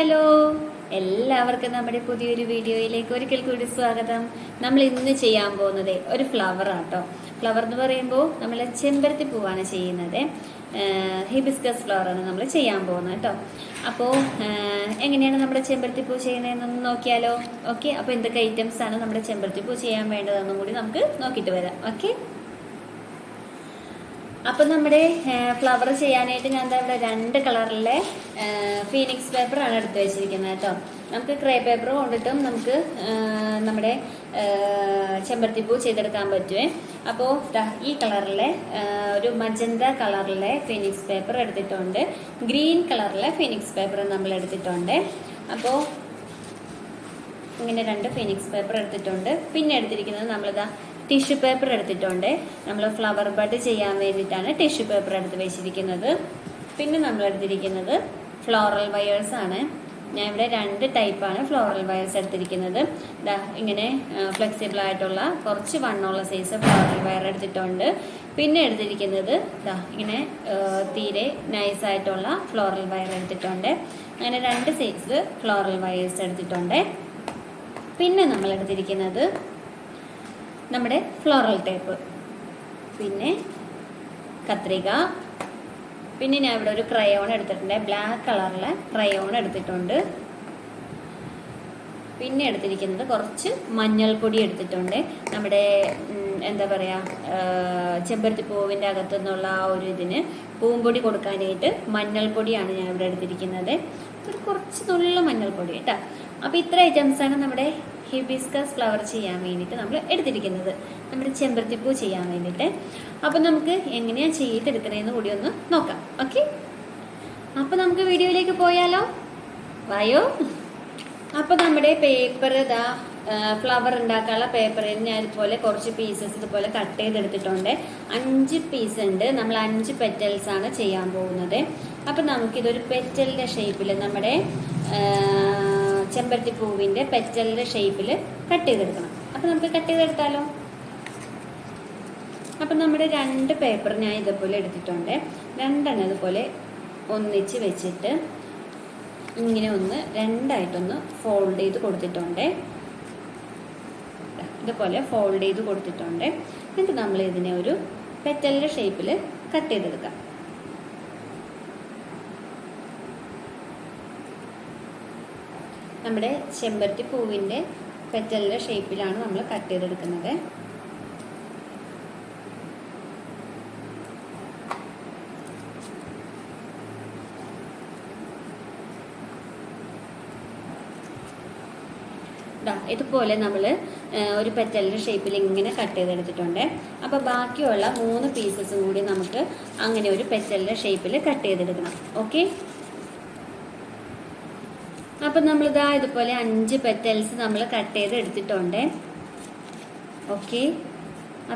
Hello, എല്ലാവർക്കും നമ്മുടെ പുതിയൊരു വീഡിയോയിലേക്ക് ഒരിക്കൽ കൂടി സ്വാഗതം. നമ്മൾ ഇന്ന് ചെയ്യാൻ പോകുന്നത് ഒരു ഫ്ലവർ ആട്ടോ. ഫ്ലവർ എന്ന് പറയുമ്പോൾ നമ്മൾ ചെമ്പരത്തി പൂവാണ് ചെയ്യുന്നത്. ഹിബിസ്കസ് ഫ്ലവറാണ് നമ്മൾ ചെയ്യാൻ പോകുന്നത് കേട്ടോ. അപ്പോൾ എങ്ങനെയാണ് നമ്മുടെ ചെമ്പരത്തി പൂ ചെയ്യുന്നതെന്നൊന്ന് നോക്കിയാലോ? ഓക്കെ, അപ്പോൾ എന്തൊക്കെ ഐറ്റംസ് ആണ് നമ്മുടെ ചെമ്പരത്തി പൂ ചെയ്യാൻ വേണ്ടതെന്നും കൂടി നമുക്ക് നോക്കിയിട്ട് വരാം. ഓക്കെ, അപ്പം നമ്മുടെ ഫ്ലവർ ചെയ്യാനായിട്ട് ഞാൻ ഇവിടെ 2 കളറിലെ ഫീനിക്സ് പേപ്പറാണ് എടുത്ത് വെച്ചിരിക്കുന്നത് കേട്ടോ. നമുക്ക് ക്രേ പേപ്പർ കൊണ്ടിട്ടും നമുക്ക് നമ്മുടെ ചെമ്പരത്തിപ്പൂ ചെയ്തെടുക്കാൻ പറ്റുമേ. അപ്പോൾ ഈ കളറിലെ ഒരു മജന്ത കളറിലെ ഫീനിക്സ് പേപ്പർ എടുത്തിട്ടുണ്ട്, ഗ്രീൻ കളറിലെ ഫീനിക്സ് പേപ്പർ നമ്മൾ എടുത്തിട്ടുണ്ട്. അപ്പോൾ ഇങ്ങനെ 2 ഫീനിക്സ് പേപ്പർ എടുത്തിട്ടുണ്ട്. പിന്നെ എടുത്തിരിക്കുന്നത് നമ്മളിതാ ടിഷ്യൂ പേപ്പർ എടുത്തിട്ടുണ്ട്. നമ്മൾ ഫ്ലവർ ബഡ് ചെയ്യാൻ വേണ്ടിയിട്ടാണ് ടിഷ്യൂ പേപ്പർ എടുത്ത് വെച്ചിരിക്കുന്നത്. പിന്നെ നമ്മൾ എടുത്തിരിക്കുന്നത് ഫ്ലോറൽ വയേഴ്സ് ആണ്. ഞാൻ ഇവിടെ 2 ടൈപ്പാണ് ഫ്ലോറൽ വയേഴ്സ് എടുത്തിരിക്കുന്നത്. ഇങ്ങനെ ഫ്ലെക്സിബിൾ ആയിട്ടുള്ള കുറച്ച് വണ്ണമുള്ള സൈസ് ഫ്ലോറൽ വയർ എടുത്തിട്ടുണ്ട്. പിന്നെ എടുത്തിരിക്കുന്നത് ഇങ്ങനെ തീരെ നൈസായിട്ടുള്ള ഫ്ലോറൽ വയർ എടുത്തിട്ടുണ്ട്. അങ്ങനെ 2 സൈസ് ഫ്ലോറൽ വയേഴ്സ് എടുത്തിട്ടുണ്ട്. പിന്നെ നമ്മൾ എടുത്തിരിക്കുന്നത് നമ്മുടെ ഫ്ലോറൽ ടേപ്പ്, പിന്നെ കത്രിക, പിന്നെ ഞാൻ ഇവിടെ ഒരു ക്രയോൺ എടുത്തിട്ടുണ്ട്, ബ്ലാക്ക് കളറിലെ ക്രയോൺ എടുത്തിട്ടുണ്ട്. പിന്നെ എടുത്തിരിക്കുന്നത് കുറച്ച് മഞ്ഞൾപ്പൊടി എടുത്തിട്ടുണ്ട്. നമ്മുടെ എന്താ പറയുക, ചെമ്പരത്തി പൂവിൻ്റെ അകത്തു നിന്നുള്ള ആ ഒരു ഇതിന് പൂമ്പൊടി കൊടുക്കാനായിട്ട് മഞ്ഞൾപ്പൊടിയാണ് ഞാൻ ഇവിടെ എടുത്തിരിക്കുന്നത്. ഒരു കുറച്ച് നുള്ള മഞ്ഞൾപ്പൊടി കേട്ടോ. അപ്പോൾ ഇത്ര ഐറ്റംസാണ് നമ്മുടെ ഹിബിസ്കസ് ഫ്ലവർ ചെയ്യാൻ വേണ്ടിയിട്ട് നമ്മൾ എടുത്തിരിക്കുന്നത്, നമ്മുടെ ചെമ്പരത്തിപ്പൂ ചെയ്യാൻ വേണ്ടിയിട്ട്. അപ്പം നമുക്ക് എങ്ങനെയാണ് ചെയ്തെടുക്കണതെന്ന് കൂടി ഒന്ന് നോക്കാം. ഓക്കെ, അപ്പം നമുക്ക് വീഡിയോയിലേക്ക് പോയാലോ? വായോ. അപ്പം നമ്മുടെ പേപ്പർ ഫ്ലവർ ഉണ്ടാക്കാനുള്ള പേപ്പറിൽ ഞാൻ ഇതുപോലെ കുറച്ച് പീസസ് ഇതുപോലെ കട്ട് ചെയ്തെടുത്തിട്ടുണ്ട്. 5 പീസ് ഉണ്ട്. നമ്മൾ 5 പെറ്റൽസ് ആണ് ചെയ്യാൻ പോകുന്നത്. അപ്പം നമുക്കിതൊരു പെറ്റലിൻ്റെ ഷേപ്പിൽ നമ്മുടെ ചെമ്പരത്തി പൂവിൻ്റെ പെറ്റലിൻ്റെ ഷേപ്പിൽ കട്ട് ചെയ്തെടുക്കണം. അപ്പം നമുക്ക് കട്ട് ചെയ്തെടുത്താലോ? അപ്പം നമ്മുടെ 2 പേപ്പർ ഞാൻ ഇതുപോലെ എടുത്തിട്ടുണ്ട്. 2 ഇതുപോലെ ഒന്നിച്ച് വെച്ചിട്ട് ഇങ്ങനെ ഒന്ന് 2ആയിട്ടൊന്ന് ഫോൾഡ് ചെയ്ത് കൊടുത്തിട്ടുണ്ട്. ഇതുപോലെ ഫോൾഡ് ചെയ്ത് കൊടുത്തിട്ടുണ്ട്. എന്നിട്ട് നമ്മൾ ഇതിനെ ഒരു പെറ്റലിൻ്റെ ഷേപ്പിൽ കട്ട് ചെയ്തെടുക്കാം. നമ്മുടെ ചെമ്പരത്തി പൂവിൻ്റെ പെറ്റലിൻ്റെ ഷേപ്പിലാണ് നമ്മൾ കട്ട് ചെയ്തെടുക്കുന്നത്. ഇതുപോലെ നമ്മൾ ഒരു പെറ്റലിൻ്റെ ഷേപ്പിൽ ഇങ്ങനെ കട്ട് ചെയ്തെടുത്തിട്ടുണ്ട്. അപ്പോൾ ബാക്കിയുള്ള 3 പീസസും കൂടി നമുക്ക് അങ്ങനെ ഒരു പെറ്റലിൻ്റെ ഷേപ്പിൽ കട്ട് ചെയ്തെടുക്കണം. ഓക്കെ, അപ്പം നമ്മളിതാ ഇതുപോലെ 5 പെറ്റൽസ് നമ്മൾ കട്ട് ചെയ്ത് എടുത്തിട്ടുണ്ട്. ഓക്കെ,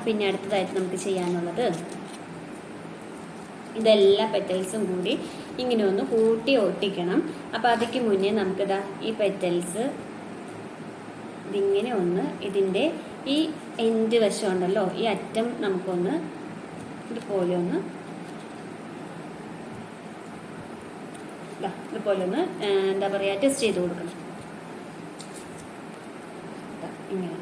പിന്നെ അടുത്തതായിട്ട് നമുക്ക് ചെയ്യാനുള്ളത് ഇതെല്ലാ പെറ്റൽസും കൂടി ഇങ്ങനെ ഒന്ന് കൂട്ടി ഒട്ടിക്കണം. അപ്പോൾ അതിക്ക് മുന്നേ നമുക്കിതാ ഈ പെറ്റൽസ് ഇതിങ്ങനെ ഒന്ന് ഇതിൻ്റെ ഈ എൻഡ് വശം ഉണ്ടല്ലോ, ഈ അറ്റം നമുക്കൊന്ന് ഇതുപോലെ ഒന്ന് എന്താ പറയുക, ടെസ്റ്റ് ചെയ്ത് കൊടുക്കണം. ഇങ്ങനെ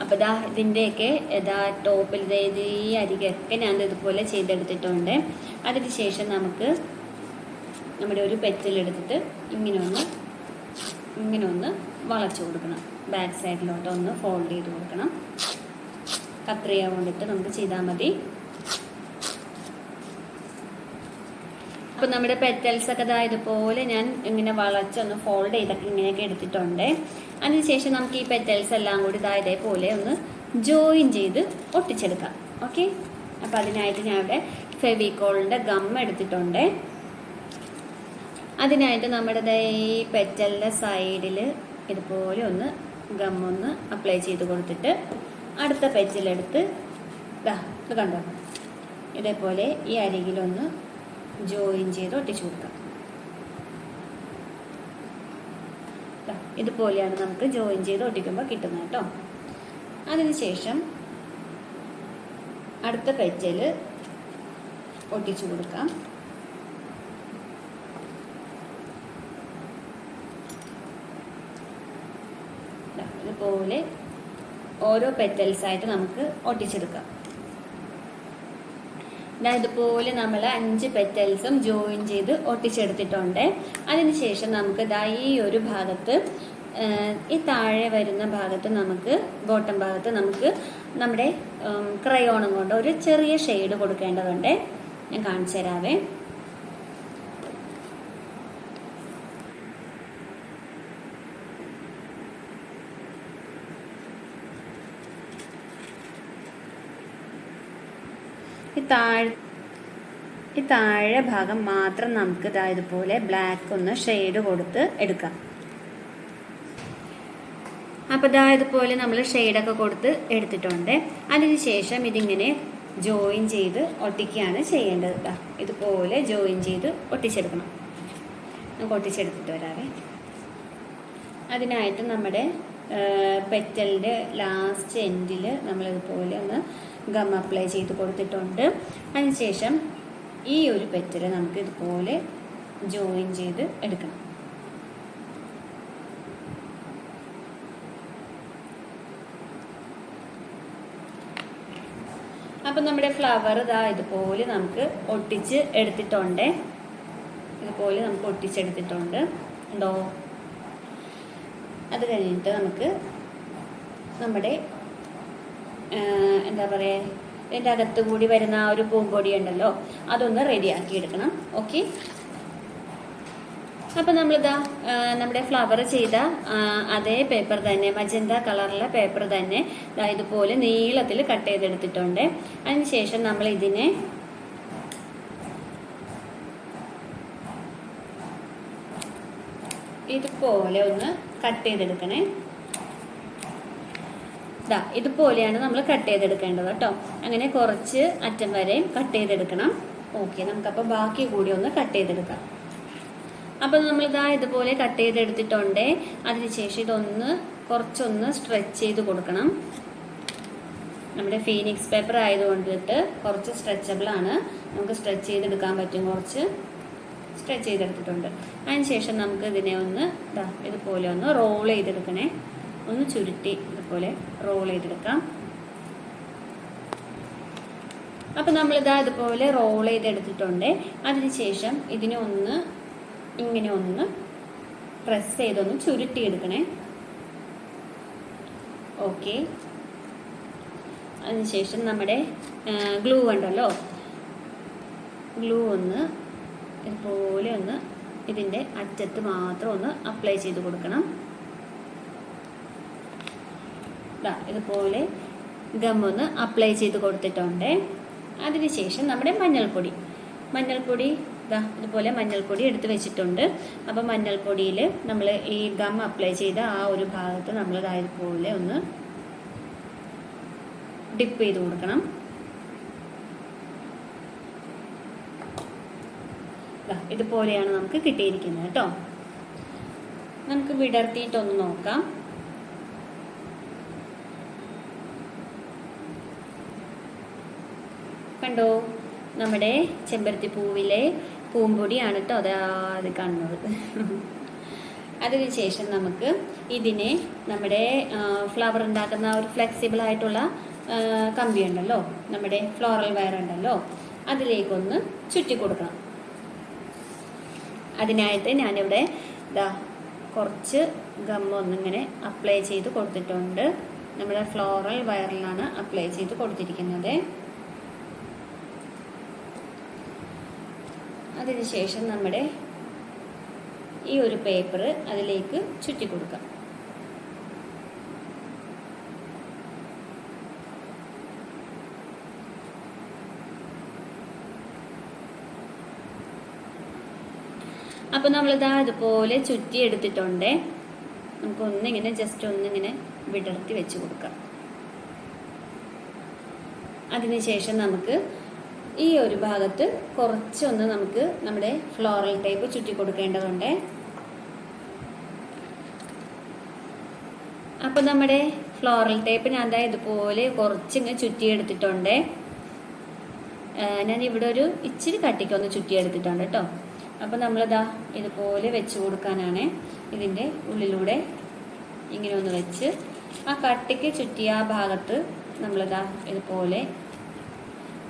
അപ്പോൾ ഇതിൻ്റെയൊക്കെ ടോപ്പിൽ ഈ അരികൊക്കെ ഞാൻ ഇതുപോലെ ചെയ്തെടുത്തിട്ടുണ്ട്. അതിന് ശേഷം നമുക്ക് നമ്മുടെ ഒരു പെറ്റലെടുത്തിട്ട് ഇങ്ങനെ ഒന്ന് വളച്ചു കൊടുക്കണം. ബാക്ക് സൈഡിലോട്ട് ഒന്ന് ഫോൾഡ് ചെയ്ത് കൊടുക്കണം. കത്രിക കൊണ്ടിട്ട് നമുക്ക് ചെയ്താൽ മതി. അപ്പം നമ്മുടെ പെറ്റൽസൊക്കെ ഇതുപോലെ ഞാൻ ഇങ്ങനെ വളച്ചൊന്ന് ഫോൾഡ് ചെയ്തൊക്കെ ഇങ്ങനെയൊക്കെ എടുത്തിട്ടുണ്ട്. അതിനുശേഷം നമുക്ക് ഈ പെറ്റൽസ് എല്ലാം കൂടി ഇതേപോലെ ഒന്ന് ജോയിൻ ചെയ്ത് ഒട്ടിച്ചെടുക്കാം. ഓക്കെ, അപ്പം അതിനായിട്ട് ഞാൻ ഇവിടെ ഫെവിക്കോളിൻ്റെ ഗം എടുത്തിട്ടുണ്ട്. അതിനായിട്ട് നമ്മുടെ ഈ പെറ്റലിൻ്റെ സൈഡിൽ ഇതുപോലെ ഒന്ന് ഗമ്മൊന്ന് അപ്ലൈ ചെയ്ത് കൊടുത്തിട്ട് അടുത്ത പെറ്റലെടുത്ത് ഇത് കണ്ടോ, ഇതേപോലെ ഈ അരികിലൊന്ന് ജോയിൻ ചെയ്ത് ഒട്ടിച്ചു കൊടുക്കാം. ഇതുപോലെയാണ് നമുക്ക് ജോയിൻ ചെയ്ത് ഒട്ടിക്കുമ്പോൾ കിട്ടുന്നത് കേട്ടോ. അതിനുശേഷം അടുത്ത പെറ്റൽ ഒട്ടിച്ചു കൊടുക്കാം. ഇതുപോലെ ഓരോ പെറ്റൽസായിട്ട് നമുക്ക് ഒട്ടിച്ചെടുക്കാം. ഇതുപോലെ നമ്മൾ 5 പെറ്റൽസും ജോയിൻ ചെയ്ത് ഒട്ടിച്ചെടുത്തിട്ടുണ്ട്. അതിനുശേഷം നമുക്ക് ഈ ഒരു ഭാഗത്ത്, ഈ താഴെ വരുന്ന ഭാഗത്ത് നമുക്ക്, ബോട്ടം ഭാഗത്ത് നമുക്ക് നമ്മുടെ ക്രയോണും കൊണ്ട് ഒരു ചെറിയ ഷെയ്ഡ് കൊടുക്കേണ്ടതുണ്ട്. ഞാൻ കാണിച്ചു തരാവേ. ഈ താഴെ ഭാഗം മാത്രം നമുക്ക് ഇതുപോലെ ബ്ലാക്ക് ഒന്ന് ഷെയ്ഡ് കൊടുത്ത് എടുക്കാം. അപ്പോൾ ഇതുപോലെ നമ്മൾ ഷെയ്ഡൊക്കെ കൊടുത്ത് എടുത്തിട്ടുണ്ട്. അതിനുശേഷം ഇതിങ്ങനെ ജോയിൻ ചെയ്ത് ഒട്ടിക്കുകയാണ് ചെയ്യേണ്ടത്. ഇതുപോലെ ജോയിൻ ചെയ്ത് ഒട്ടിച്ചെടുക്കണം. നമുക്ക് ഒട്ടിച്ചെടുത്തിട്ട് വരാവേ. അതിനായിട്ട് നമ്മുടെ പെറ്റലിൻ്റെ ലാസ്റ്റ് എൻഡിൽ നമ്മളിതുപോലെ ഒന്ന് ഗം അപ്ലൈ ചെയ്ത് കൊടുത്തിട്ടുണ്ട്. അതിനുശേഷം ഈ ഒരു പെറ്റൽ നമുക്ക് ഇതുപോലെ ജോയിൻ ചെയ്ത് എടുക്കണം. അപ്പം നമ്മുടെ ഫ്ലവർ ഇതുപോലെ നമുക്ക് ഒട്ടിച്ച് എടുത്തിട്ടുണ്ട്. ഇതുപോലെ നമുക്ക് ഒട്ടിച്ചെടുത്തിട്ടുണ്ട് ഉണ്ടോ. അത് കഴിഞ്ഞിട്ട് നമുക്ക് നമ്മുടെ എന്താ പറയുക, ഇതിൻ്റെ അകത്ത് കൂടി വരുന്ന ആ ഒരു പൂമ്പൊടി ഉണ്ടല്ലോ, അതൊന്ന് റെഡിയാക്കി എടുക്കണം. ഓക്കെ. അപ്പം നമ്മളിതാ നമ്മുടെ ഫ്ലവർ ചെയ്ത അതേ പേപ്പർ തന്നെ, മജന്ത കളറിലെ പേപ്പർ തന്നെ ഇതുപോലെ നീളത്തിൽ കട്ട് ചെയ്തെടുത്തിട്ടുണ്ട്. അതിനുശേഷം നമ്മൾ ഇതിനെ ഇതുപോലെ ഒന്ന് കട്ട് ചെയ്തെടുക്കണേ. ഇതുപോലെയാണ് നമ്മൾ കട്ട് ചെയ്തെടുക്കേണ്ടത് കേട്ടോ. അങ്ങനെ കുറച്ച് അറ്റം വരെയും കട്ട് ചെയ്തെടുക്കണം. ഓക്കെ, നമുക്കപ്പോൾ ബാക്കി കൂടി ഒന്ന് കട്ട് ചെയ്തെടുക്കാം. അപ്പോൾ നമ്മൾ ഇതുപോലെ കട്ട് ചെയ്തെടുത്തിട്ടുണ്ട്. അതിനുശേഷം ഇതൊന്ന് കുറച്ചൊന്ന് സ്ട്രെച്ച് ചെയ്ത് കൊടുക്കണം. നമ്മുടെ ഫീനിക്സ് പേപ്പർ ആയതുകൊണ്ടിട്ട് കുറച്ച് സ്ട്രെച്ചബിൾ ആണ്, നമുക്ക് സ്ട്രെച്ച് ചെയ്തെടുക്കാൻ പറ്റും. കുറച്ച് സ്ട്രെച്ച് ചെയ്തെടുത്തിട്ടുണ്ട്. അതിനുശേഷം നമുക്ക് ഇതിനെ ഒന്ന് ഇതുപോലെ ഒന്ന് റോൾ ചെയ്തെടുക്കണേ. ഒന്ന് ചുരുട്ടി ഇതുപോലെ റോൾ ചെയ്തെടുക്കാം. അപ്പം നമ്മളിതാ ഇതുപോലെ റോൾ ചെയ്തെടുത്തിട്ടുണ്ട്. അതിനുശേഷം ഇതിനെ ഒന്ന് ഇങ്ങനെ ഒന്ന് പ്രസ് ചെയ്തൊന്ന് ചുരുട്ടിയെടുക്കണേ. ഓക്കെ. അതിനുശേഷം നമ്മുടെ ഗ്ലൂ ഉണ്ടല്ലോ, ഗ്ലൂ ഒന്ന് ഇതുപോലെ ഒന്ന് ഇതിൻ്റെ അറ്റത്ത് മാത്രം ഒന്ന് അപ്ലൈ ചെയ്ത് കൊടുക്കണം. ഇതുപോലെ ഗം ഒന്ന് അപ്ലൈ ചെയ്ത് കൊടുത്തിട്ടുണ്ട്. അതിനുശേഷം നമ്മുടെ മഞ്ഞൾപ്പൊടി ഇതുപോലെ മഞ്ഞൾപ്പൊടി എടുത്ത് വെച്ചിട്ടുണ്ട്. അപ്പം മഞ്ഞൾപ്പൊടിയിൽ നമ്മൾ ഈ ഗം അപ്ലൈ ചെയ്ത ആ ഒരു ഭാഗത്ത് നമ്മൾ ഇതുപോലെ ഒന്ന് ഡിപ്പ് ചെയ്ത് കൊടുക്കണം. ഇതുപോലെയാണ് നമുക്ക് കിട്ടിയിരിക്കുന്നത് കേട്ടോ. നമുക്ക് വിടർത്തിയിട്ടൊന്ന് നോക്കാം. കണ്ടോ, നമ്മുടെ ചെമ്പരത്തി പൂവിലെ പൂമ്പൊടിയാണ് കേട്ടോ അത് കാണുന്നത്. അതിനുശേഷം നമുക്ക് ഇതിനെ നമ്മുടെ ഫ്ലവർ ഉണ്ടാക്കുന്ന ഒരു ഫ്ലെക്സിബിൾ ആയിട്ടുള്ള കമ്പി ഉണ്ടല്ലോ, നമ്മുടെ ഫ്ലോറൽ വയർ ഉണ്ടല്ലോ, അതിലേക്കൊന്ന് ചുറ്റി കൊടുക്കണം. അതിനായിട്ട് ഞാനിവിടെ കുറച്ച് ഗം ഒന്നിങ്ങനെ അപ്ലൈ ചെയ്ത് കൊടുത്തിട്ടുണ്ട്. നമ്മുടെ ഫ്ലോറൽ വയറിലാണ് അപ്ലൈ ചെയ്ത് കൊടുത്തിരിക്കുന്നത്. അതിനുശേഷം നമ്മുടെ ഈ ഒരു പേപ്പർ അതിലേക്ക് ചുറ്റി കൊടുക്കാം. അപ്പോൾ നമ്മളിതാ ഇതുപോലെ ചുറ്റി എടുത്തിട്ടുണ്ട്. നമുക്കൊന്നിങ്ങനെ ജസ്റ്റ് ഒന്നിങ്ങനെ വിടർത്തി വെച്ച് കൊടുക്കാം. അതിനുശേഷം നമുക്ക് ഈ ഒരു ഭാഗത്ത് കുറച്ചൊന്ന് നമുക്ക് നമ്മുടെ ഫ്ലോറൽ ടേപ്പ് ചുറ്റി കൊടുക്കേണ്ടതുണ്ട്. അപ്പോൾ നമ്മുടെ ഫ്ലോറൽ ടേപ്പ് ഞാൻ ദാ ഇതുപോലെ കുറച്ചിങ്ങ് ചുറ്റിയെടുത്തിട്ടുണ്ട്. ഞാൻ ഇവിടെ ഒരു ഇച്ചിരി കട്ടിക്കൊന്ന് ചുറ്റിയെടുത്തിട്ടുണ്ട് കേട്ടോ. അപ്പോൾ നമ്മളിതാ ഇതുപോലെ വെച്ച് കൊടുക്കാനാണ്. ഇതിൻ്റെ ഉള്ളിലൂടെ ഇങ്ങനെ ഒന്ന് വെച്ച് ആ കട്ടിക്ക് ചുറ്റിയ ആ ഭാഗത്ത് നമ്മളിതാ ഇതുപോലെ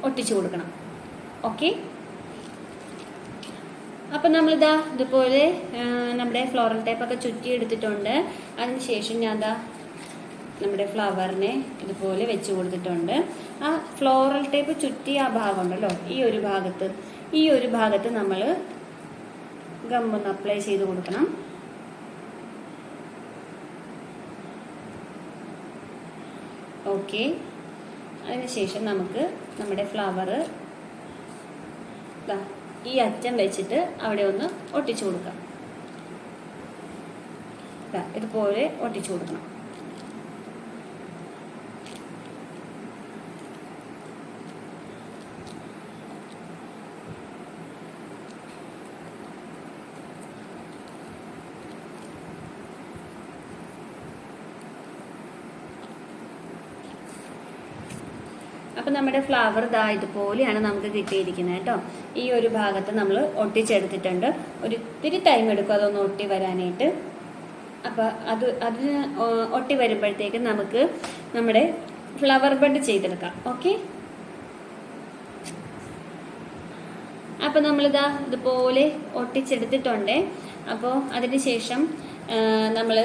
ഒട്ടിച്ചു കൊടുക്കണം. ഓക്കെ. അപ്പം നമ്മളിതാ ഇതുപോലെ നമ്മുടെ ഫ്ലോറൽ ടേപ്പൊക്കെ ചുറ്റി എടുത്തിട്ടുണ്ട്. അതിന് ശേഷം ഞാൻ ദാ നമ്മുടെ ഫ്ലവറിനെ ഇതുപോലെ വെച്ച് കൊടുത്തിട്ടുണ്ട്. ആ ഫ്ലോറൽ ടേപ്പ് ചുറ്റിയ ആ ഭാഗം ഉണ്ടല്ലോ, ഈ ഒരു ഭാഗത്ത് നമ്മൾ ഗമ്മൊന്ന് അപ്ലൈ ചെയ്ത് കൊടുക്കണം. ഓക്കെ. അതിനുശേഷം നമുക്ക് നമ്മുടെ ഫ്ലവർ ഈ അറ്റം വെച്ചിട്ട് അവിടെ ഒന്ന് ഒട്ടിച്ചു കൊടുക്കാം. ഇതുപോലെ ഒട്ടിച്ചു കൊടുക്കണം. അപ്പം നമ്മുടെ ഫ്ലവർ ഇതാ ഇതുപോലെയാണ് നമുക്ക് കിട്ടിയിരിക്കുന്നത് കേട്ടോ. ഈ ഒരു ഭാഗത്ത് നമ്മൾ ഒട്ടിച്ചെടുത്തിട്ടുണ്ട്. ഒരിത്തിരി ടൈം എടുക്കും അതൊന്ന് ഒട്ടി വരാനായിട്ട്. അപ്പം അതിന് ഒട്ടി വരുമ്പോഴത്തേക്ക് നമുക്ക് നമ്മുടെ ഫ്ലവർ ബഡ് ചെയ്തെടുക്കാം. ഓക്കെ. അപ്പം നമ്മളിതാ ഇതുപോലെ ഒട്ടിച്ചെടുത്തിട്ടുണ്ട്. അപ്പോൾ അതിന് ശേഷം നമ്മൾ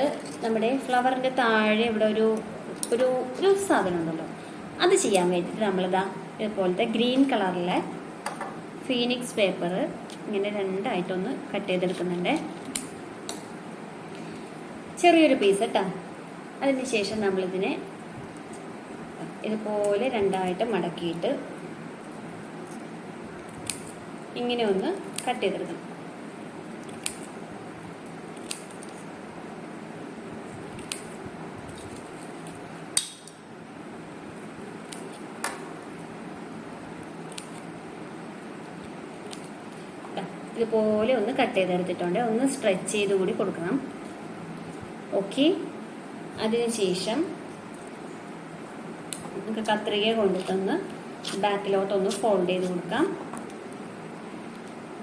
നമ്മുടെ ഫ്ലവറിൻ്റെ താഴെ ഇവിടെ ഒരു സാധനം ഉണ്ടല്ലോ, അത് ചെയ്യാൻ വേണ്ടിയിട്ട് നമ്മളിതാ ഇതുപോലത്തെ ഗ്രീൻ കളറിലെ ഫീനിക്സ് പേപ്പർ ഇങ്ങനെ രണ്ടായിട്ടൊന്ന് കട്ട് ചെയ്തെടുക്കുന്നുണ്ട്. ചെറിയൊരു പീസ് കേട്ടോ. അതിന് ശേഷം നമ്മളിതിനെ ഇതുപോലെ രണ്ടായിട്ട് മടക്കിയിട്ട് ഇങ്ങനെ ഒന്ന് കട്ട് ചെയ്തെടുക്കണം. ഇതുപോലെ ഒന്ന് കട്ട് ചെയ്തെടുത്തിട്ടുണ്ട്. ഒന്ന് സ്ട്രെച്ച് ചെയ്ത് കൂടി കൊടുക്കണം. ഓക്കെ. അതിനുശേഷം നമുക്ക് കത്രിക കൊണ്ടിട്ടൊന്ന് ബാക്കിലോട്ടൊന്ന് ഫോൾഡ് ചെയ്ത് കൊടുക്കാം.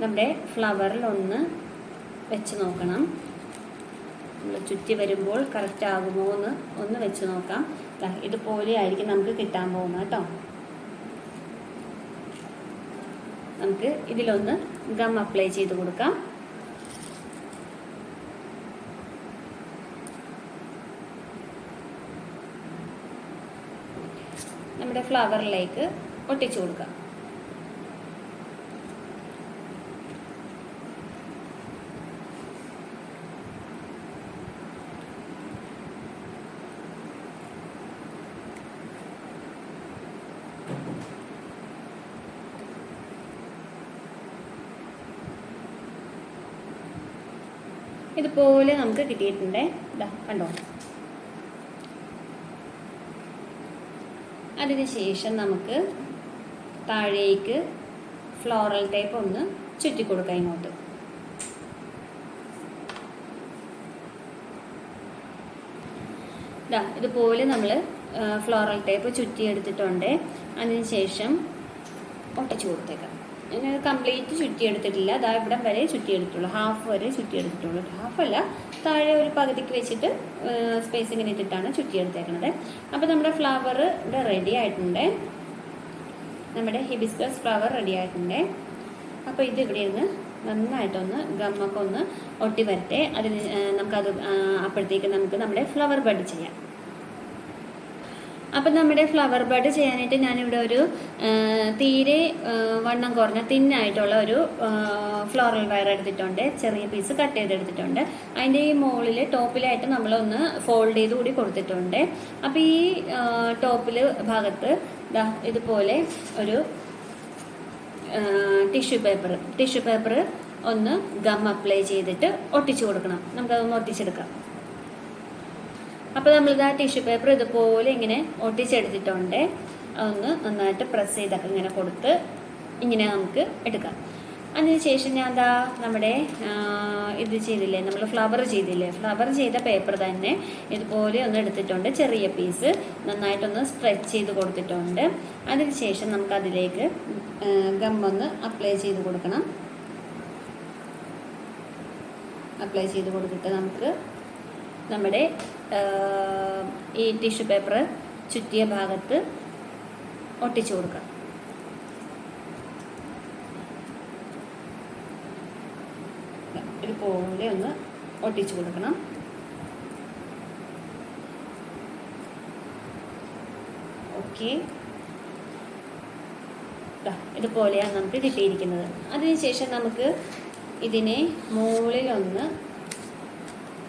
നമ്മുടെ ഫ്ലവറിലൊന്ന് വെച്ച് നോക്കണം. നമ്മൾ ചുറ്റി വരുമ്പോൾ കറക്റ്റ് ആകുമോ എന്ന് ഒന്ന് വെച്ച് നോക്കാം. ഇതുപോലെ ആയിരിക്കും നമുക്ക് കിട്ടാൻ പോകുന്നത് കേട്ടോ. നമുക്ക് ഇതിലൊന്ന് ഗം അപ്ലൈ ചെയ്ത് കൊടുക്കാം. നമ്മുടെ ഫ്ലവറിലേക്ക് ഒട്ടിച്ചു കൊടുക്കാം. ഇതുപോലെ നമുക്ക് കിട്ടിയിട്ടുണ്ട്. ഇതാ കണ്ടോ. അതിനുശേഷം നമുക്ക് താഴേക്ക് ഫ്ലോറൽ ടേപ്പ് ഒന്ന് ചുറ്റി കൊടുക്കാം ഇങ്ങോട്ട്. ഇതാ ഇതുപോലെ നമ്മൾ ഫ്ലോറൽ ടേപ്പ് ചുറ്റിയെടുത്തിട്ടുണ്ട്. അതിനുശേഷം ഒട്ടിച്ചു കൊടുത്തേക്കാം. ഞാൻ കംപ്ലീറ്റ് ചുറ്റിയെടുത്തിട്ടില്ല. അതാ ഇവിടം വരെ ചുറ്റിയെടുത്തുള്ളൂ, ഹാഫ് വരെ ചുറ്റിയെടുത്തിട്ടുള്ളൂ. ഹാഫല്ല, താഴെ ഒരു പകുതിക്ക് വെച്ചിട്ട് സ്പേസ് ഇങ്ങനെ ഇട്ടിട്ടാണ് ചുറ്റിയെടുത്തേക്കുന്നത്. അപ്പോൾ നമ്മുടെ ഫ്ലവർ ഇവിടെ റെഡി ആയിട്ടുണ്ട്. നമ്മുടെ ഹിബിസ്കസ് ഫ്ലവർ റെഡി ആയിട്ടുണ്ട്. അപ്പോൾ ഇത് ഇവിടെ ഇരുന്ന് നന്നായിട്ടൊന്ന് ഗമ്മൊക്കെ ഒന്ന് ഒട്ടി വരട്ടെ. അതിന് നമുക്കത് അപ്പോഴത്തേക്ക് നമുക്ക് നമ്മുടെ ഫ്ലവർ ബഡ് ചെയ്യാം. അപ്പം നമ്മുടെ ഫ്ലവർ ബഡ് ചെയ്യാനായിട്ട് ഞാനിവിടെ ഒരു തീരെ വണ്ണം കുറഞ്ഞ തിന്നായിട്ടുള്ള ഒരു ഫ്ലോറൽ വയർ എടുത്തിട്ടുണ്ട്. ചെറിയ പീസ് കട്ട് ചെയ്തെടുത്തിട്ടുണ്ട്. അതിൻ്റെ ഈ മുകളിൽ ടോപ്പിലായിട്ട് നമ്മളൊന്ന് ഫോൾഡ് ചെയ്ത് കൂടി കൊടുത്തിട്ടുണ്ട്. അപ്പോൾ ഈ ടോപ്പിൽ ഭാഗത്ത് ഇതുപോലെ ഒരു ടിഷ്യൂ പേപ്പർ ഒന്ന് ഗം അപ്ലൈ ചെയ്തിട്ട് ഒട്ടിച്ചു കൊടുക്കണം. നമുക്കതൊന്ന് ഒട്ടിച്ചെടുക്കാം. അപ്പോൾ നമ്മളിത് ആ ടിഷ്യൂ പേപ്പർ ഇതുപോലെ ഇങ്ങനെ ഒട്ടിച്ചെടുത്തിട്ടുണ്ട്. അതൊന്ന് നന്നായിട്ട് പ്രസ് ചെയ്തൊക്കെ ഇങ്ങനെ കൊടുത്ത് ഇങ്ങനെ നമുക്ക് എടുക്കാം. അതിനുശേഷം ഞാൻ എന്താ നമ്മുടെ ഇത് ചെയ്തില്ലേ, നമ്മൾ ഫ്ലവർ ചെയ്തില്ലേ, ഫ്ലവർ ചെയ്ത പേപ്പർ തന്നെ ഇതുപോലെ ഒന്ന് എടുത്തിട്ടുണ്ട്, ചെറിയ പീസ് നന്നായിട്ടൊന്ന് സ്ട്രെച്ച് ചെയ്ത് കൊടുത്തിട്ടുണ്ട്. അതിനുശേഷം നമുക്കതിലേക്ക് ഗമ്മൊന്ന് അപ്ലൈ ചെയ്ത് കൊടുക്കണം. അപ്ലൈ ചെയ്ത് കൊടുത്തിട്ട് നമുക്ക് നമ്മുടെ ഈ ടിഷ്യൂ പേപ്പർ ചുറ്റിയ ഭാഗത്ത് ഒട്ടിച്ചു കൊടുക്കാം. ഇതുപോലെ ഒന്ന് ഒട്ടിച്ചു കൊടുക്കണം. ഓക്കെ, ഇതുപോലെയാണ് നമുക്ക് കിട്ടിയിരിക്കുന്നത്. അതിനുശേഷം നമുക്ക് ഇതിനെ മുകളിലൊന്ന്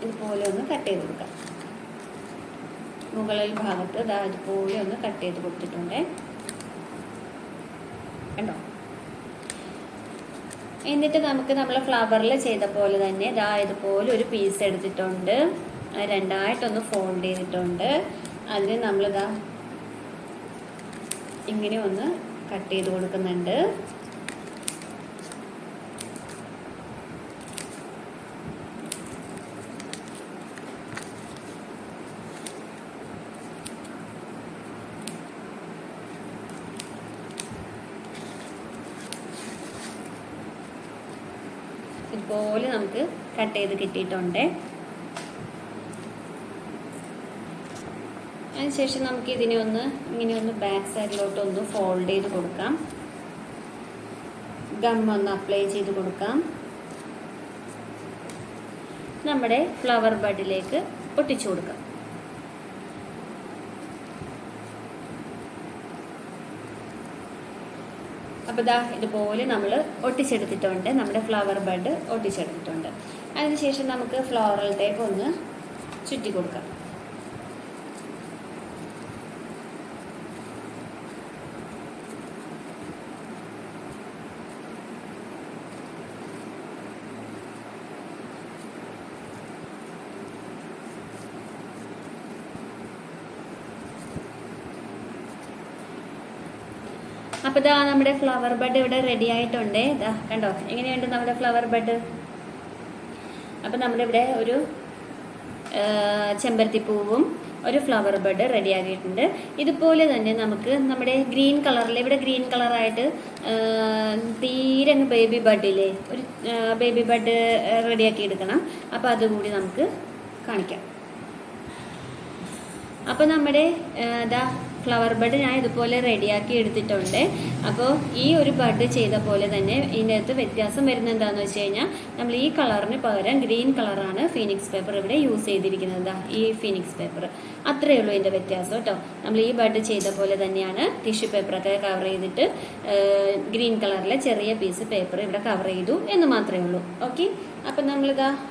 ഇതുപോലെ ഒന്ന് കട്ട് ചെയ്ത് കൊടുക്കാം. മുകളിൽ ഭാഗത്ത് ഇതുപോലെ ഒന്ന് കട്ട് ചെയ്ത് കൊടുത്തിട്ടുണ്ട് കണ്ടോ. എന്നിട്ട് നമുക്ക് നമ്മൾ ഫ്ലവറിൽ ചെയ്ത പോലെ തന്നെ ഇതുപോലെ ഒരു പീസ് എടുത്തിട്ടുണ്ട്, രണ്ടായിട്ടൊന്ന് ഫോൾഡ് ചെയ്തിട്ടുണ്ട്. അതിന് നമ്മളിതാ ഇങ്ങനെ ഒന്ന് കട്ട് ചെയ്ത് കൊടുക്കുന്നുണ്ട്. ഇതുപോലെ നമുക്ക് കട്ട് ചെയ്ത് കിട്ടിയിട്ടുണ്ട്. അതിനുശേഷം നമുക്ക് ഇതിനെ ഇങ്ങനെ ഒന്ന് ബാക്ക് സൈഡിലോട്ടൊന്ന് ഫോൾഡ് ചെയ്ത് കൊടുക്കാം. ഗമ്മൊന്ന് അപ്ലൈ ചെയ്ത് കൊടുക്കാം. നമ്മുടെ ഫ്ലവർ ബഡിലേക്ക് ഒട്ടിച്ചു കൊടുക്കാം. അപ്പോൾ ഇതുപോലെ നമ്മൾ ഒട്ടിച്ചെടുത്തിട്ടുണ്ട്, നമ്മുടെ ഫ്ലവർ ബഡ് ഒട്ടിച്ചെടുത്തിട്ടുണ്ട്. അതിനുശേഷം നമുക്ക് ഫ്ലോറൽ ടേപ്പ് ഒന്ന് ചുറ്റി കൊടുക്കാം. അപ്പോൾ നമ്മുടെ ഫ്ലവർ ബഡ് ഇവിടെ റെഡി ആയിട്ടുണ്ട്. കണ്ടോ എങ്ങനെയുണ്ട് നമ്മുടെ ഫ്ലവർ ബഡ്. അപ്പോൾ നമ്മുടെ ഇവിടെ ഒരു ചെമ്പരത്തിപ്പൂവും ഒരു ഫ്ലവർ ബഡ് റെഡി ആക്കിയിട്ടുണ്ട്. ഇതുപോലെ തന്നെ നമുക്ക് നമ്മുടെ ഗ്രീൻ കളറിൽ ഇവിടെ ഗ്രീൻ കളറായിട്ട് തീരെ ബേബി ബഡില്ലേ, ഒരു ബേബി ബഡ് റെഡിയാക്കി എടുക്കണം. അപ്പോൾ അതുകൂടി നമുക്ക് കാണിക്കാം. അപ്പോൾ നമ്മുടെ ഫ്ലവർ ബഡ് ഞാൻ ഇതുപോലെ റെഡിയാക്കി എടുത്തിട്ടുണ്ട്. അപ്പോൾ ഈ ഒരു ബഡ് ചെയ്ത പോലെ തന്നെ ഇതിൻ്റെ അകത്ത് വ്യത്യാസം വരുന്നത് എന്താണെന്ന് വെച്ച് കഴിഞ്ഞാൽ, നമ്മൾ ഈ കളറിന് പകരം ഗ്രീൻ കളറാണ് ഫീനിക്സ് പേപ്പർ ഇവിടെ യൂസ് ചെയ്തിരിക്കുന്നത്. ഈ ഫീനിക്സ് പേപ്പർ അത്രയേ ഉള്ളൂ ഇതിൻ്റെ വ്യത്യാസം കേട്ടോ. നമ്മൾ ഈ ബഡ് ചെയ്ത പോലെ തന്നെയാണ് ടിഷ്യൂ പേപ്പറൊക്കെ കവർ ചെയ്തിട്ട് ഗ്രീൻ കളറിലെ ചെറിയ പീസ് പേപ്പർ ഇവിടെ കവർ ചെയ്തു എന്ന് മാത്രമേ ഉള്ളൂ. ഓക്കെ, അപ്പം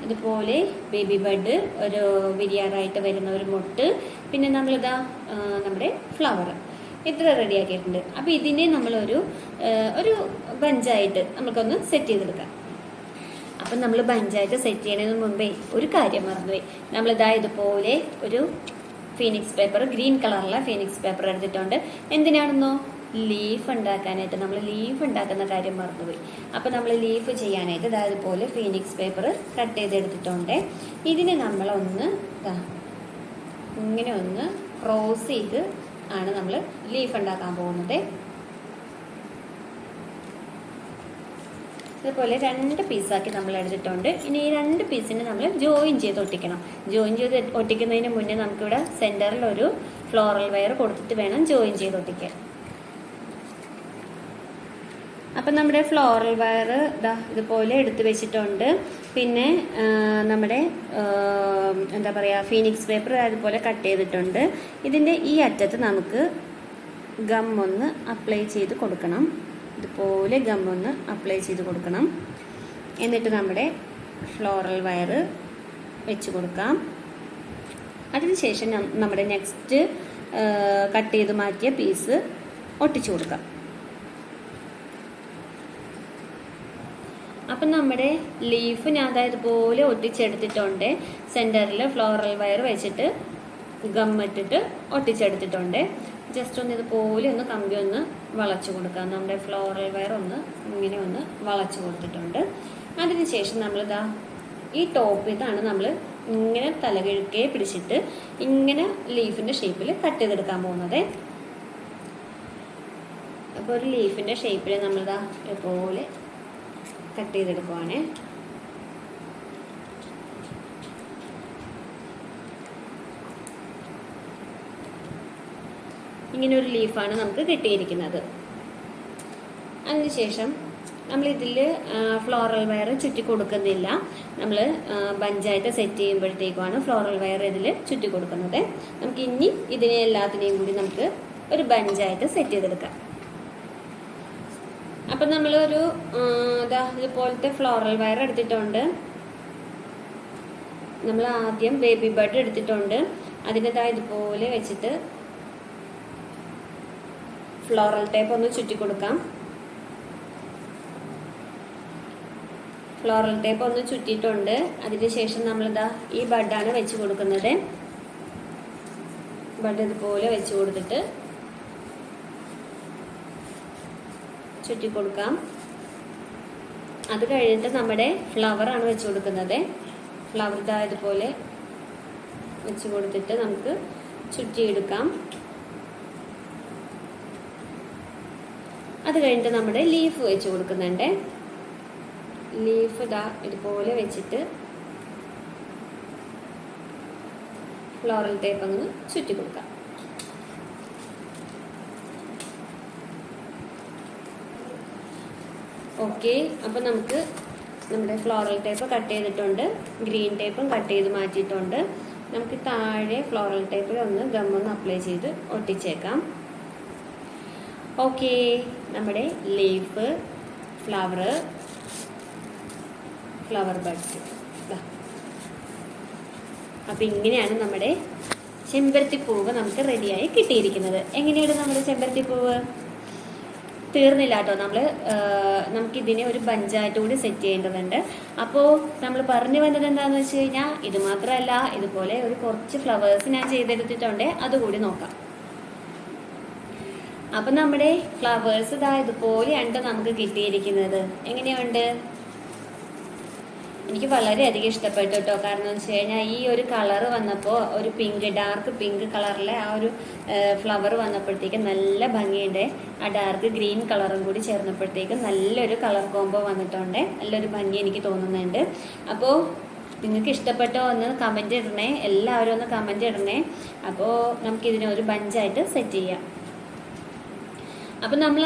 ഇതുപോലെ ബേബി ബഡ്, ഒരു വിരിയാറായിട്ട് വരുന്ന ഒരു മൊട്ട്, പിന്നെ നമ്മുടെ ഫ്ലവർ ഇത്ര റെഡിയാക്കിയിട്ടുണ്ട്. അപ്പോൾ ഇതിനെ നമ്മളൊരു ബഞ്ചായിട്ട് നമുക്കൊന്ന് സെറ്റ് ചെയ്തെടുക്കാം. അപ്പം നമ്മൾ ബഞ്ചായിട്ട് സെറ്റ് ചെയ്യുന്നതിന് മുമ്പേ ഒരു കാര്യം മറന്നുപോയി. ഇതുപോലെ ഒരു ഫീനിക്സ് പേപ്പർ, ഗ്രീൻ കളറിലെ ഫീനിക്സ് പേപ്പർ എടുത്തിട്ടുണ്ട്. എന്തിനാണെന്നോ, ലീഫ് ഉണ്ടാക്കാനായിട്ട്. നമ്മൾ ലീഫ് ഉണ്ടാക്കുന്ന കാര്യം മറന്നുപോയി. അപ്പോൾ നമ്മൾ ലീഫ് ചെയ്യാനായിട്ട് ഇതുപോലെ ഫീനിക്സ് പേപ്പർ കട്ട് ചെയ്തെടുത്തിട്ടുണ്ട്. ഇതിനെ നമ്മളൊന്ന് ഇങ്ങനെ ഒന്ന് ക്രോസ് ചെയ്ത് ആണ് നമ്മൾ ലീഫ് ഉണ്ടാക്കാൻ പോകുന്നത്. ഇതുപോലെ 2 പീസാക്കി നമ്മൾ എടുത്തിട്ടുണ്ട്. ഇനി ഈ 2 പീസിനെ നമ്മൾ ജോയിൻ ചെയ്ത് ഒട്ടിക്കണം. ജോയിൻ ചെയ്ത് ഒട്ടിക്കുന്നതിന് മുന്നേ നമുക്കിവിടെ സെൻറ്ററിൽ ഒരു ഫ്ലോറൽ വയർ കൊടുത്തിട്ട് വേണം ജോയിൻ ചെയ്ത് ഒട്ടിക്കാൻ. അപ്പം നമ്മുടെ ഫ്ലോറൽ വയർ ഇതുപോലെ എടുത്ത് വെച്ചിട്ടുണ്ട്. പിന്നെ നമ്മുടെ എന്താ പറയുക, ഫീനിക്സ് പേപ്പർ അതുപോലെ കട്ട് ചെയ്തിട്ടുണ്ട്. ഇതിൻ്റെ ഈ അറ്റത്ത് നമുക്ക് ഗമ്മൊന്ന് അപ്ലൈ ചെയ്ത് കൊടുക്കണം. ഇതുപോലെ ഗമ്മൊന്ന് അപ്ലൈ ചെയ്ത് കൊടുക്കണം. എന്നിട്ട് നമ്മുടെ ഫ്ലോറൽ വയർ വെച്ച് കൊടുക്കാം. അതിനുശേഷം നമ്മുടെ നെക്സ്റ്റ് കട്ട് ചെയ്ത് മാറ്റിയ പീസ് ഒട്ടിച്ചു കൊടുക്കാം. അപ്പം നമ്മുടെ ലീഫ് ഞാൻ ഇതുപോലെ ഒട്ടിച്ചെടുത്തിട്ടുണ്ട്. സെൻറ്ററിൽ ഫ്ലോറൽ വയർ വെച്ചിട്ട് ഗമ്മിട്ടിട്ട് ഒട്ടിച്ചെടുത്തിട്ടുണ്ട്. ജസ്റ്റ് ഒന്ന് ഇതുപോലെ ഒന്ന് കമ്പി ഒന്ന് വളച്ചു കൊടുക്കാം. നമ്മുടെ ഫ്ലോറൽ വെയർ ഒന്ന് ഇങ്ങനെ ഒന്ന് വളച്ചു കൊടുത്തിട്ടുണ്ട്. അതിനുശേഷം നമ്മളിതാ ഈ ടോപ്പ് ഇതാണ് നമ്മൾ ഇങ്ങനെ തലകിഴക്കേ പിടിച്ചിട്ട് ഇങ്ങനെ ലീഫിൻ്റെ ഷേപ്പിൽ കട്ട് ചെയ്തെടുക്കാൻ പോകുന്നത്. അപ്പോൾ ഒരു ലീഫിൻ്റെ ഷേപ്പിൽ നമ്മളിതാ ഇതുപോലെ കട്ട് ചെയ്തെടുക്കുവാണ്. ഇങ്ങനെ ഒരു ലീഫാണ് നമുക്ക് കിട്ടിയിരിക്കുന്നത്. അതിനുശേഷം നമ്മളിതിൽ ഫ്ലോറൽ വെയർ ചുറ്റി കൊടുക്കുന്നില്ല. നമ്മൾ ബഞ്ചായിട്ട് സെറ്റ് ചെയ്യുമ്പോഴത്തേക്കുമാണ് ഫ്ലോറൽ വെയർ ഇതിൽ ചുറ്റി കൊടുക്കുന്നത്. നമുക്ക് ഇനി ഇതിനെ എല്ലാത്തിനെയും കൂടി നമുക്ക് ഒരു ബഞ്ചായിട്ട് സെറ്റ് ചെയ്തെടുക്കാം. അപ്പം നമ്മളൊരു ഇതുപോലത്തെ ഫ്ലോറൽ വെയർ എടുത്തിട്ടുണ്ട്. നമ്മൾ ആദ്യം ബേബി ബഡ് എടുത്തിട്ടുണ്ട്. അതിൻ്റെതായ ഇതുപോലെ വെച്ചിട്ട് ഫ്ലോറൽ ടേപ്പ് ഒന്ന് ചുറ്റി കൊടുക്കാം. ഫ്ലോറൽ ടേപ്പ് ഒന്ന് ചുറ്റിയിട്ടുണ്ട്. അതിനുശേഷം നമ്മളിതാ ഈ ബഡാണ് വെച്ച് കൊടുക്കുന്നത്. ബഡ് ഇതുപോലെ വെച്ച് കൊടുത്തിട്ട് ചുറ്റി കൊടുക്കാം. അത് കഴിഞ്ഞിട്ട് നമ്മുടെ ഫ്ലവറാണ് വെച്ച് കൊടുക്കുന്നത്. ഫ്ലവർ ഇതാ ഇതുപോലെ വെച്ച് കൊടുത്തിട്ട് നമുക്ക് ചുറ്റിയെടുക്കാം. അത് കഴിഞ്ഞിട്ട് നമ്മുടെ ലീഫ് വെച്ച് കൊടുക്കുന്നുണ്ട്. ലീഫ് ഇതാ ഇതുപോലെ വെച്ചിട്ട് ഫ്ലോറൽ ടേപ്പ് അങ്ങ് ചുറ്റി കൊടുക്കാം. ഓക്കെ, അപ്പം നമുക്ക് നമ്മുടെ ഫ്ലോറൽ ടേപ്പ് കട്ട് ചെയ്തിട്ടുണ്ട്. ഗ്രീൻ ടേപ്പും കട്ട് ചെയ്ത് മാറ്റിയിട്ടുണ്ട്. നമുക്ക് താഴെ ഫ്ലോറൽ ടേപ്പിൽ ഒന്ന് ഗമ്മൊന്ന് അപ്ലൈ ചെയ്ത് ഒട്ടിച്ചേക്കാം. ഓക്കെ, നമ്മുടെ ലീഫ്, ഫ്ലവർ ബഡ്സ്. അപ്പം ഇങ്ങനെയാണ് നമ്മുടെ ചെമ്പരത്തിപ്പൂവ് നമുക്ക് റെഡിയായി കിട്ടിയിരിക്കുന്നത്. എങ്ങനെയാണ് നമ്മുടെ ചെമ്പരത്തിപ്പൂവ്? തീർന്നില്ല കേട്ടോ. നമുക്കിതിനെ ഒരു ബഞ്ചായിട്ട് കൂടി സെറ്റ് ചെയ്യേണ്ടതുണ്ട്. അപ്പോൾ നമ്മൾ പറഞ്ഞു വന്നത് എന്താണെന്ന് വെച്ച് കഴിഞ്ഞാൽ ഇത് മാത്രമല്ല, ഇതുപോലെ ഒരു കുറച്ച് ഫ്ലവേഴ്സ് ഞാൻ ചെയ്തെടുത്തിട്ടുണ്ട്. അതുകൂടി നോക്കാം. അപ്പം നമ്മുടെ ഫ്ലവേഴ്സ് ഇതാ ഇതുപോലെയാണ് നമുക്ക് കിട്ടിയിരിക്കുന്നത്. എങ്ങനെയുണ്ട്? എനിക്ക് വളരെയധികം ഇഷ്ടപ്പെട്ടു കേട്ടോ. കാരണം എന്ന് വെച്ച് കഴിഞ്ഞാൽ ഈ ഒരു കളർ വന്നപ്പോൾ, ഒരു ഡാർക്ക് പിങ്ക് കളറിലെ ആ ഒരു ഫ്ലവർ വന്നപ്പോഴത്തേക്കും നല്ല ഭംഗിയുണ്ട്. ആ ഡാർക്ക് ഗ്രീൻ കളറും കൂടി ചേർന്നപ്പോഴത്തേക്കും നല്ലൊരു കളർ കോംബോ വന്നിട്ടുണ്ട്. നല്ലൊരു ഭംഗി എനിക്ക് തോന്നുന്നുണ്ട്. അപ്പോൾ നിങ്ങൾക്ക് ഇഷ്ടപ്പെട്ടോ ഒന്ന് കമൻറ്റ് ഇടണേ. എല്ലാവരും ഒന്ന് കമൻറ്റ് ഇടണേ. അപ്പോൾ നമുക്കിതിനെ ഒരു ബഞ്ചായിട്ട് സെറ്റ് ചെയ്യാം. അപ്പം നമ്മൾ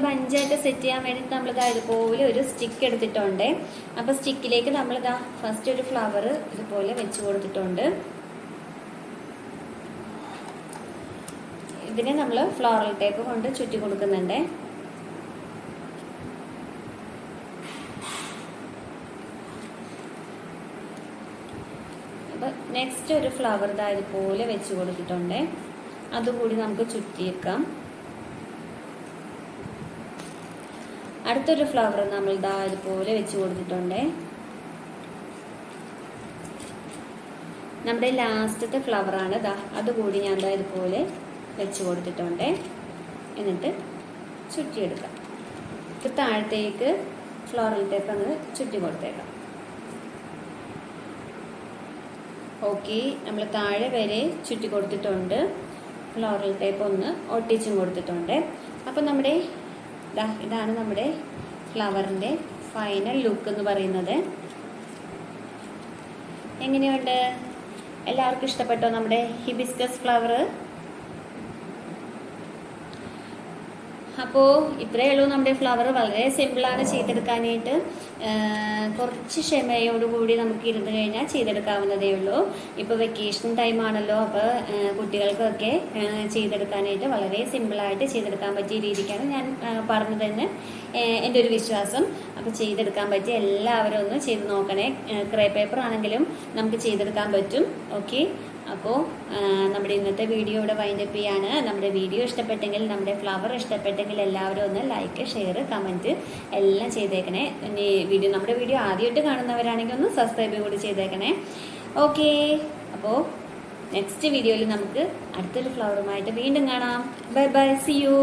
ബഞ്ചായിട്ട് സെറ്റ് ചെയ്യാൻ വേണ്ടിയിട്ട് നമ്മളിതാ ഇതുപോലെ ഒരു സ്റ്റിക്ക് എടുത്തിട്ടുണ്ട്. അപ്പോൾ സ്റ്റിക്കിലേക്ക് നമ്മളിതാ ഫസ്റ്റ് ഒരു ഫ്ലവർ ഇതുപോലെ വെച്ച് കൊടുത്തിട്ടുണ്ട്. ഇതിനെ നമ്മൾ ഫ്ലോറൽ ടേപ്പ് കൊണ്ട് ചുറ്റി കൊടുക്കുന്നുണ്ട്. അപ്പോൾ നെക്സ്റ്റ് ഒരു ഫ്ലവർ ഇതാ ഇതുപോലെ വെച്ച് കൊടുത്തിട്ടുണ്ട്. അതുകൂടി നമുക്ക് ചുറ്റിയേക്കാം. അടുത്തൊരു ഫ്ലവർ നമ്മൾ ഇതുപോലെ വെച്ച് കൊടുത്തിട്ടുണ്ട്. നമ്മുടെ ലാസ്റ്റത്തെ ഫ്ലവറാണ് അതുകൂടി ഞാൻ ഇതുപോലെ വെച്ച് കൊടുത്തിട്ടുണ്ട്. എന്നിട്ട് ചുറ്റിയെടുക്കാം. താഴത്തേക്ക് ഫ്ലോറൽ ടേപ്പ് അങ്ങ് ചുറ്റി കൊടുത്തേക്കാം. ഓക്കെ, നമ്മൾ താഴെ വരെ ചുറ്റി കൊടുത്തിട്ടുണ്ട്. ഫ്ലോറൽ ടേപ്പ് ഒന്ന് ഒട്ടിച്ചും കൊടുത്തിട്ടുണ്ട്. അപ്പം നമ്മുടെ ഇതാണ് നമ്മുടെ ഫ്ലവറിൻ്റെ ഫൈനൽ ലുക്ക് എന്ന് പറയുന്നത്. എങ്ങനെയുണ്ട്? എല്ലാവർക്കും ഇഷ്ടപ്പെട്ടോ നമ്മുടെ ഹിബിസ്കസ് ഫ്ലവർ? അപ്പോൾ ഇത്രയേ ഉള്ളൂ. നമ്മുടെ ഫ്ലവർ വളരെ സിമ്പിളാണ് ചെയ്തെടുക്കാനായിട്ട്. കുറച്ച് ക്ഷമയോടുകൂടി നമുക്ക് ഇരുന്ന് കഴിഞ്ഞാൽ ചെയ്തെടുക്കാവുന്നതേ ഉള്ളൂ. ഇപ്പോൾ വെക്കേഷൻ ടൈമാണല്ലോ. അപ്പോൾ കുട്ടികൾക്കൊക്കെ ചെയ്തെടുക്കാനായിട്ട് വളരെ സിമ്പിളായിട്ട് ചെയ്തെടുക്കാൻ പറ്റിയ രീതിക്കാണ് ഞാൻ പറഞ്ഞു തന്നെ എൻ്റെ ഒരു വിശ്വാസം. അപ്പോൾ ചെയ്തെടുക്കാൻ പറ്റിയ എല്ലാവരും ഒന്ന് ചെയ്ത് നോക്കണേ. ക്രേ പേപ്പർ ആണെങ്കിലും നമുക്ക് ചെയ്തെടുക്കാൻ പറ്റും. ഓക്കെ, അപ്പോൾ നമ്മുടെ ഇന്നത്തെ വീഡിയോ ഇവിടെ വൈൻഡപ്പ് ചെയ്യാണ്. നമ്മുടെ വീഡിയോ ഇഷ്ടപ്പെട്ടെങ്കിൽ, നമ്മുടെ ഫ്ലവർ ഇഷ്ടപ്പെട്ടെങ്കിൽ എല്ലാവരും ഒന്ന് ലൈക്ക്, ഷെയർ, കമൻറ്റ് എല്ലാം ചെയ്തേക്കണേ. നമ്മുടെ വീഡിയോ ആദ്യമായിട്ട് കാണുന്നവരാണെങ്കിൽ ഒന്ന് സബ്സ്ക്രൈബ് കൂടി ചെയ്തേക്കണേ. ഓക്കെ, അപ്പോൾ നെക്സ്റ്റ് വീഡിയോയിൽ നമുക്ക് അടുത്തൊരു ഫ്ലവറുമായിട്ട് വീണ്ടും കാണാം. Bye bye, see U.